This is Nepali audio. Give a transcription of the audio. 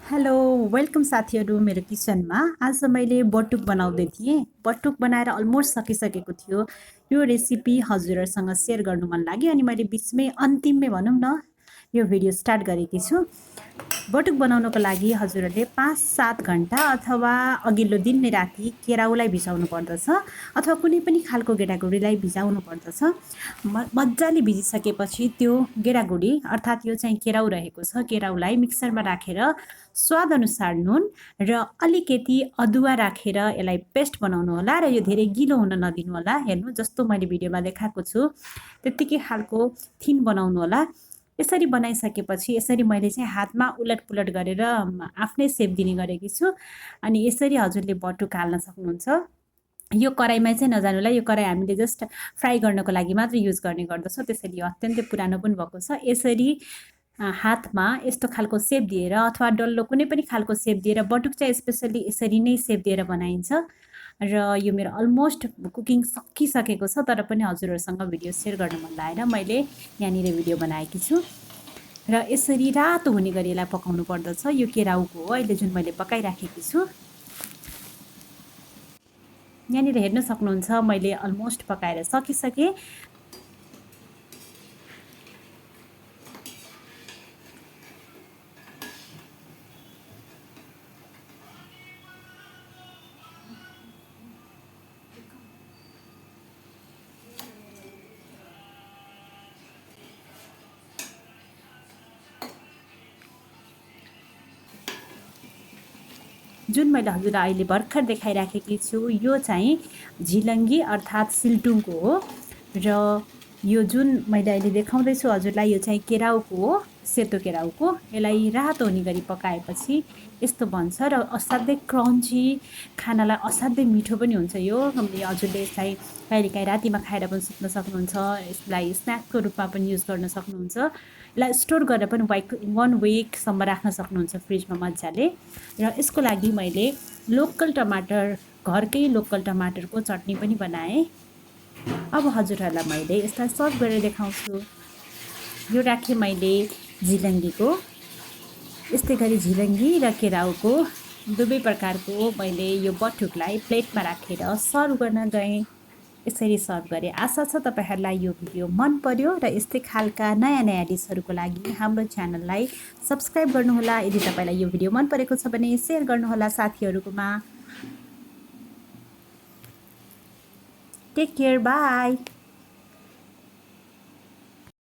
हेलो वेलकम साथीहरू मेरो किचनमा। आज मैले बटुक बनाउँदै थिएँ। बटुक बनाएर अलमोस्ट सकिसकेको थियो। यो रेसिपी हजुरहरूसँग सेयर गर्नु मन लाग्यो अनि मैले बिचमै अन्तिममै भनौँ न यो भिडियो स्टार्ट गरेकी छु। बटुक बनाउनको लागि हजुरहरूले 5-7 घन्टा अथवा अघिल्लो दिन नै राति केराउलाई भिजाउनु पर्दछ अथवा कुनै पनि खालको गेडागुडीलाई भिजाउनु पर्दछ। मजाले भिजिसकेपछि त्यो गेडागुडी अर्थात् यो चाहिँ केराउ रहेको छ, केराउलाई मिक्सरमा राखेर स्वाद अनुसार नुन र अलिकति अदुवा राखेर यसलाई पेस्ट बनाउनु होला र यो धेरै गिलो हुन नदिनु होला। हेर्नु जस्तो मैले भिडियोमा देखाएको छु त्यतिकै खालको थिन बनाउनु होला। यसरी बनाइसकेपछि यसरी मैले चाहिँ हातमा उलटपुलट गरेर आफ्नै सेप दिने गरेकी छु। अनि यसरी हजुरले बटुक हाल्न सक्नुहुन्छ। यो कराईमा चाहिँ नजानु होला, यो कराई हामीले जस्ट फ्राई गर्नको लागि मात्र युज गर्ने गर्दछौँ, त्यसैले यो अत्यन्तै पुरानो पनि भएको छ। यसरी हातमा यस्तो खालको सेप दिएर अथवा डल्लो कुनै पनि खालको सेप दिएर, बटुक चाहिँ स्पेसली यसरी नै सेप दिएर बनाइन्छ। र यो मेरो अलमोस्ट कुकिङ सकिसकेको छ, तर पनि हजुरहरूसँग भिडियो सेयर गर्न मन लागेर मैले यहाँनिर भिडियो बनाएकी छु। र यसरी रातो हुने गरी यसलाई पकाउनु पर्दछ। यो केराउको हो अहिले जुन मैले पकाइराखेकी छु। यहाँनिर हेर्न सक्नुहुन्छ मैले अलमोस्ट पकाएर सकिसकेँ। जुन मैले हजुरलाई अहिले भर्खर देखाइराखेकी छु यो चाहिँ झिलङ्गी अर्थात् सिल्टुङको हो। र यो जुन मैले अहिले देखाउँदैछु हजुरलाई यो चाहिँ केराउको हो, सेतो केराउको। यसलाई रातो हुने गरी पकाएपछि यस्तो बन्छ र असाध्यै क्रन्ची, खानालाई असाध्यै मिठो पनि हुन्छ। यो हजुरले यसलाई कहिलेकाहीँ रातिमा खाएर पनि सुत्न सक्नुहुन्छ, यसलाई स्न्याकको रूपमा पनि युज गर्न सक्नुहुन्छ, यसलाई स्टोर गरेर पनि 1 विकसम्म राख्न सक्नुहुन्छ फ्रिजमा मजाले। र यसको लागि मैले लोकल टमाटर, घरकै लोकल टमाटरको चटनी पनि बनाएँ। अब हजुरहरूलाई मैले यसलाई सर्भ गरेर देखाउँछु। यो राखेँ मैले झिलङ्गीको। यस्तै गरी झिलङ्गी र केराउको दुवै प्रकारको मैले यो बटुकलाई प्लेटमा राखेर सर्भ गर्न गएँ। यसरी सर्भ गरेँ। आशा छ तपाईँहरूलाई यो भिडियो मन पर्यो र यस्तै खालका नयाँ नयाँ डिसहरूको लागि हाम्रो च्यानललाई सब्सक्राइब गर्नुहोला। यदि तपाईँलाई यो भिडियो मन परेको छ भने सेयर गर्नुहोला साथीहरूकोमा। Take care, by.